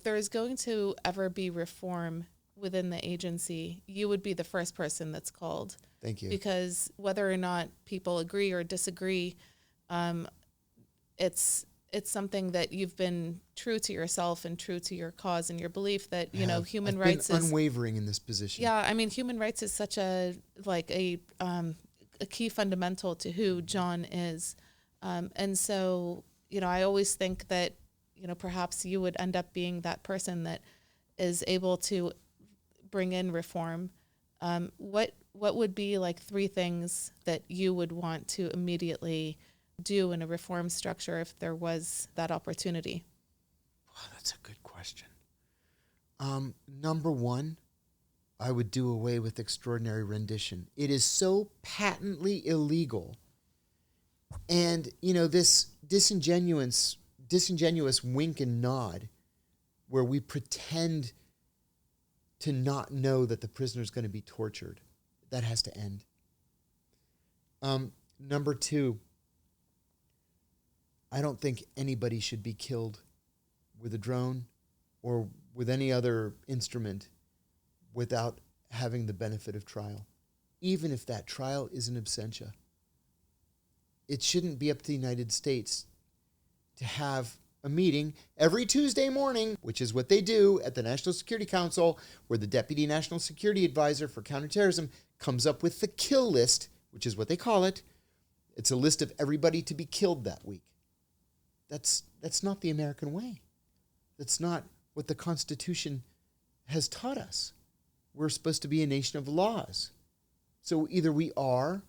if there is going to ever be reform within the agency, you would be the first person that's called. Thank you. Because whether or not people agree or disagree, it's something that you've been true to yourself and true to your cause and your belief that, you know, human rights been is unwavering in this position. Yeah, I mean, human rights is such a key fundamental to who John is, and so I always think that perhaps you would end up being that person that is able to bring in reform. What would be like 3 things that you would want to immediately do in a reform structure if there was that opportunity? Wow, that's a good question. Number 1, I would do away with extraordinary rendition. It is so patently illegal. And, this disingenuous wink and nod where we pretend to not know that the prisoner is going to be tortured, that has to end. Number 2, I don't think anybody should be killed with a drone or with any other instrument without having the benefit of trial, even if that trial is in absentia. It shouldn't be up to the United States to have a meeting every Tuesday morning, which is what they do at the National Security Council, where the Deputy National Security Advisor for Counterterrorism comes up with the kill list, which is what they call it. It's a list of everybody to be killed that week. That's not the American way. That's not what the Constitution has taught us. We're supposed to be a nation of laws. So either we are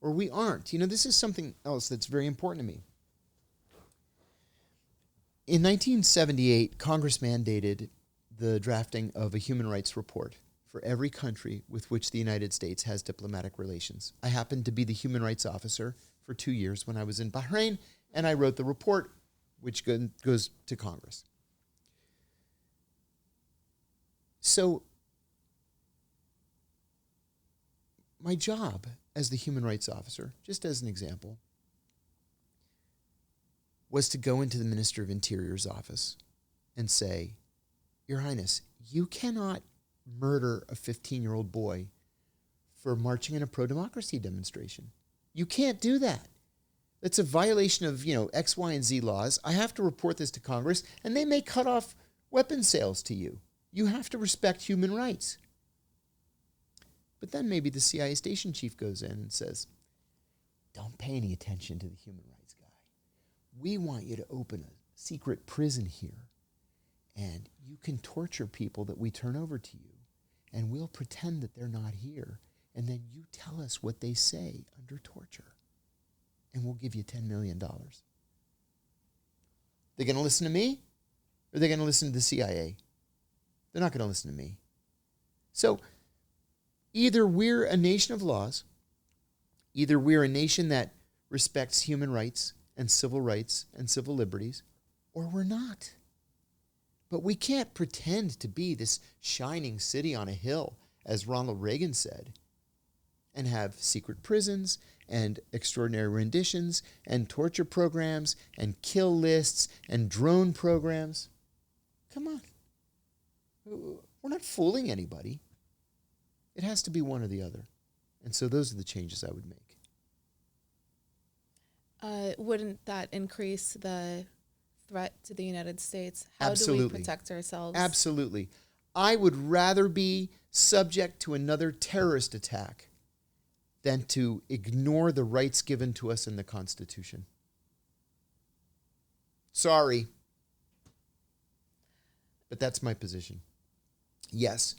or we aren't. This is something else that's very important to me. In 1978, Congress mandated the drafting of a human rights report for every country with which the United States has diplomatic relations. I happened to be the human rights officer for 2 years when I was in Bahrain, and I wrote the report, which goes to Congress. So my job as the human rights officer, just as an example, was to go into the Minister of Interior's office and say, Your Highness, you cannot murder a 15-year-old boy for marching in a pro-democracy demonstration. You can't do that. That's a violation of, X, Y, and Z laws. I have to report this to Congress, and they may cut off weapon sales to you. You have to respect human rights. But then maybe the CIA station chief goes in and says, Don't pay any attention to the human rights guy. We want you to open a secret prison here, and you can torture people that we turn over to you, and we'll pretend that they're not here, and then you tell us what they say under torture, and we'll give you $10 million. They're going to listen to me, or are they going to listen to the CIA? They're not going to listen to me. So either we're a nation of laws, either we're a nation that respects human rights and civil liberties, or we're not. But we can't pretend to be this shining city on a hill, as Ronald Reagan said, and have secret prisons and extraordinary renditions and torture programs and kill lists and drone programs. Come on. We're not fooling anybody. It has to be one or the other. And so those are the changes I would make. Wouldn't that increase the threat to the United States? How Absolutely. do we protect ourselves? Absolutely. I would rather be subject to another terrorist attack than to ignore the rights given to us in the Constitution. Sorry. But that's my position. Yes.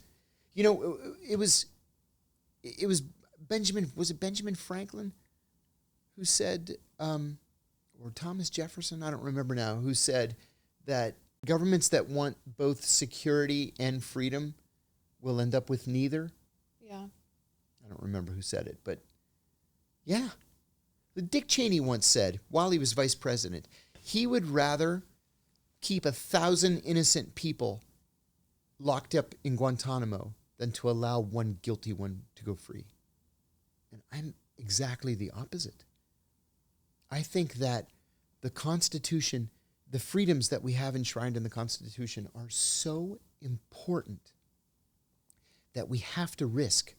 It was Benjamin Franklin who said, or Thomas Jefferson, I don't remember now, who said that governments that want both security and freedom will end up with neither. Yeah. I don't remember who said it, but yeah. Dick Cheney once said, while he was vice president, he would rather keep 1,000 innocent people locked up in Guantanamo than to allow one guilty one to go free. And I'm exactly the opposite. I think that the Constitution the freedoms that we have enshrined in the Constitution are so important that we have to risk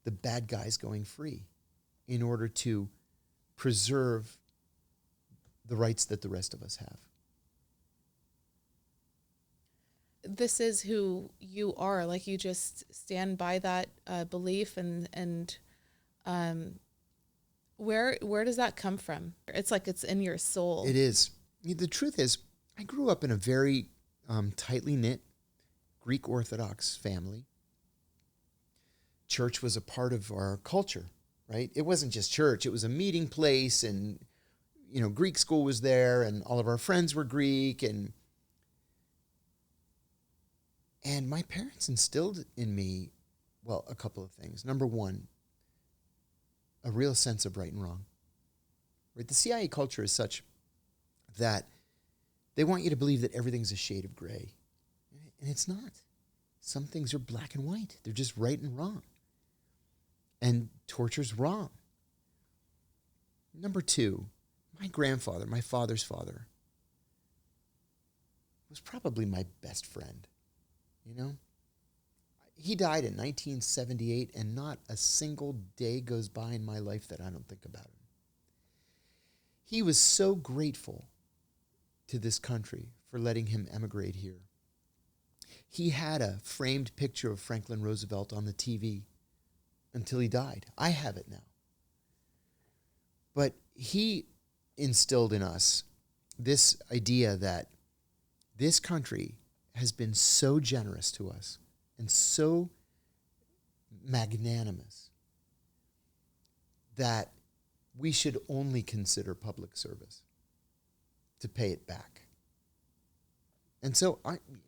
the bad guys going free in order to preserve the rights that the rest of us have. This is who you are. Like, you just stand by that belief, and where does that come from? It's like it's in your soul. It is. The truth is, I grew up in a very tightly knit Greek Orthodox family. Church was a part of our culture, right? It wasn't just church. It was a meeting place, and, Greek school was there, and all of our friends were Greek, and my parents instilled in me, well, a couple of things. Number one, a real sense of right and wrong. Right? The CIA culture is such that they want you to believe that everything's a shade of gray. And it's not. Some things are black and white. They're just right and wrong. And torture's wrong. Number two, my grandfather, my father's father, was probably my best friend. He died in 1978, and not a single day goes by in my life that I don't think about him. He was so grateful to this country for letting him emigrate here. He had a framed picture of Franklin Roosevelt on the TV until he died. I have it now. But he instilled in us this idea that this country has been so generous to us and so magnanimous that we should only consider public service to pay it back. And so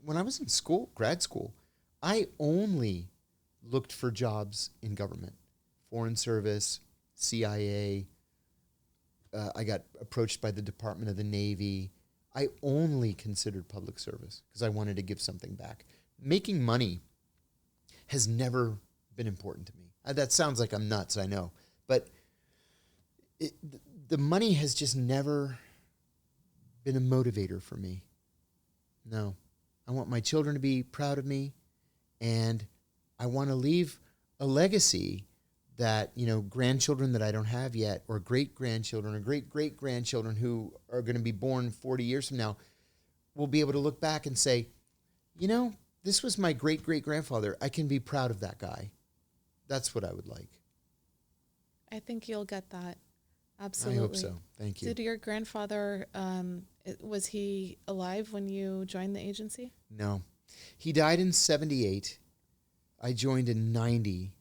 when I was in school, grad school, I only looked for jobs in government, Foreign Service, CIA. I got approached by the Department of the Navy. I only considered public service because I wanted to give something back. Making money has never been important to me. That sounds like I'm nuts, I know. But the money has just never been a motivator for me. No. I want my children to be proud of me, and I want to leave a legacy that, grandchildren that I don't have yet, or great-grandchildren, or great-great-grandchildren who are going to be born 40 years from now, will be able to look back and say, this was my great-great-grandfather. I can be proud of that guy. That's what I would like. I think you'll get that. Absolutely. I hope so. Thank you. Did your grandfather, was he alive when you joined the agency? No. He died in 78. I joined in 90.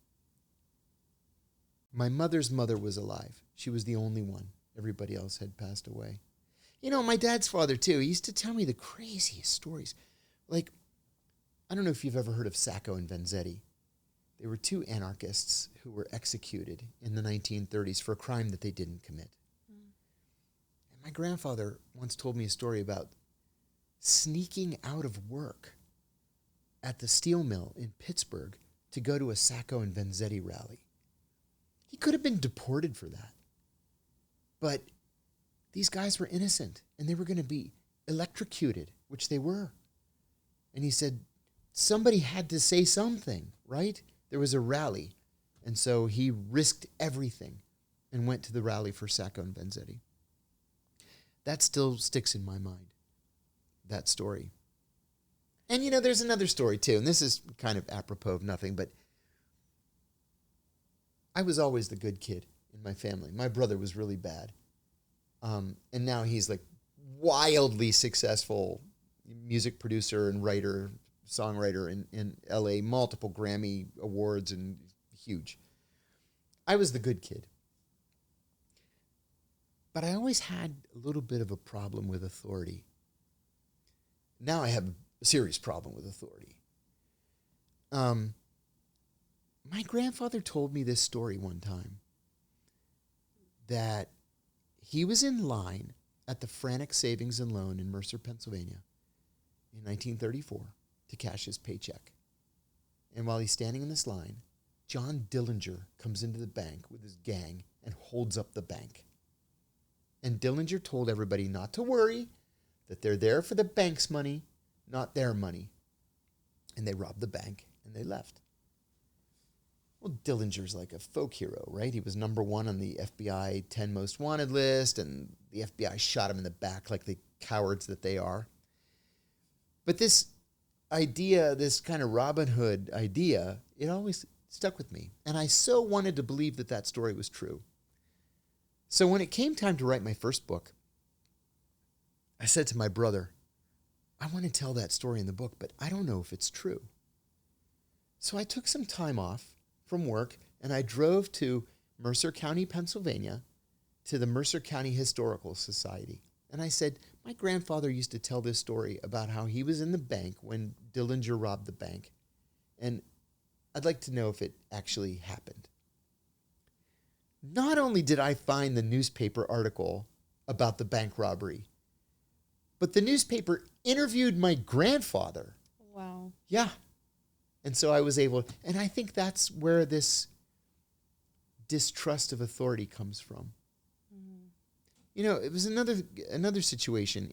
My mother's mother was alive. She was the only one. Everybody else had passed away. My dad's father, too, he used to tell me the craziest stories. Like, I don't know if you've ever heard of Sacco and Vanzetti. They were two anarchists who were executed in the 1930s for a crime that they didn't commit. And my grandfather once told me a story about sneaking out of work at the steel mill in Pittsburgh to go to a Sacco and Vanzetti rally. He could have been deported for that. But these guys were innocent, and they were going to be electrocuted, which they were. And he said, somebody had to say something, right? There was a rally. And so he risked everything and went to the rally for Sacco and Vanzetti. That still sticks in my mind, that story. And, there's another story, too, and this is kind of apropos of nothing, but I was always the good kid in my family. My brother was really bad. And now he's like wildly successful music producer and writer, songwriter in LA, multiple Grammy awards, and huge. I was the good kid. But I always had a little bit of a problem with authority. Now I have a serious problem with authority. My grandfather told me this story one time, that he was in line at the Frantic Savings and Loan in Mercer, Pennsylvania in 1934 to cash his paycheck. And while he's standing in this line, John Dillinger comes into the bank with his gang and holds up the bank. And Dillinger told everybody not to worry, that they're there for the bank's money, not their money. And they robbed the bank and they left. Well, Dillinger's like a folk hero, right? He was number 1 on the FBI 10 most wanted list, and the FBI shot him in the back like the cowards that they are. But this idea, this kind of Robin Hood idea, it always stuck with me. And I so wanted to believe that that story was true. So when it came time to write my first book, I said to my brother, I want to tell that story in the book, but I don't know if it's true. So I took some time off from work and I drove to Mercer County, Pennsylvania, to the Mercer County Historical Society. And I said, my grandfather used to tell this story about how he was in the bank when Dillinger robbed the bank. And I'd like to know if it actually happened. Not only did I find the newspaper article about the bank robbery, but the newspaper interviewed my grandfather. Wow. Yeah. And so I was able, and I think that's where this distrust of authority comes from. Mm-hmm. You know, it was another situation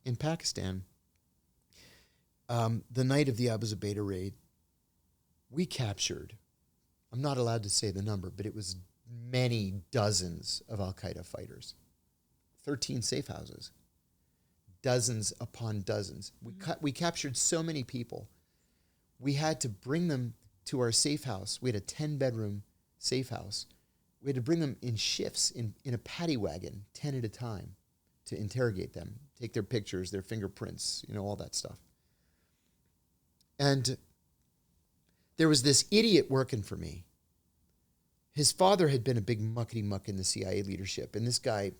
in Pakistan. The night of the Abu Zubaydah raid, we captured, I'm not allowed to say the number, but it was many dozens of Al-Qaeda fighters, 13 safe houses, dozens upon dozens. We captured so many people. We had to bring them to our safe house. We had a 10-bedroom safe house. We had to bring them in shifts in a paddy wagon, 10 at a time, to interrogate them, take their pictures, their fingerprints, all that stuff. And there was this idiot working for me. His father had been a big muckety-muck in the CIA leadership, and this guy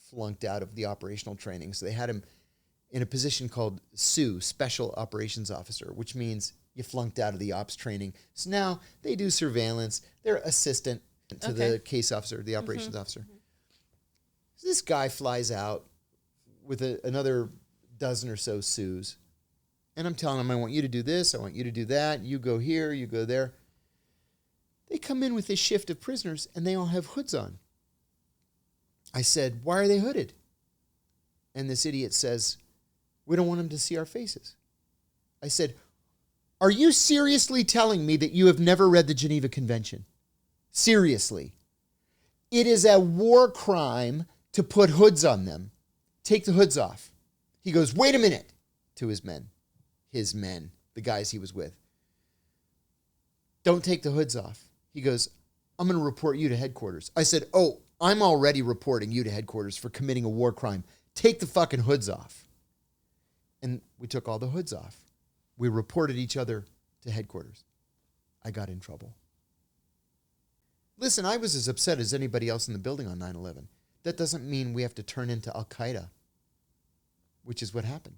flunked out of the operational training. So they had him in a position called SOO, Special Operations Officer, which means you flunked out of the ops training. So now they do surveillance. They're assistant to the case officer, the operations officer. So this guy flies out with another dozen or so SOOs. And I'm telling him, I want you to do this. I want you to do that. You go here. You go there. They come in with this shift of prisoners, and they all have hoods on. I said, why are they hooded? And this idiot says, we don't want them to see our faces. I said, are you seriously telling me that you have never read the Geneva Convention? Seriously. It is a war crime to put hoods on them. Take the hoods off. He goes, wait a minute, to his men, the guys he was with. Don't take the hoods off. He goes, I'm going to report you to headquarters. I said, oh, I'm already reporting you to headquarters for committing a war crime. Take the fucking hoods off. And we took all the hoods off. We reported each other to headquarters. I got in trouble. Listen, I was as upset as anybody else in the building on 9/11. That doesn't mean we have to turn into Al-Qaeda, which is what happened.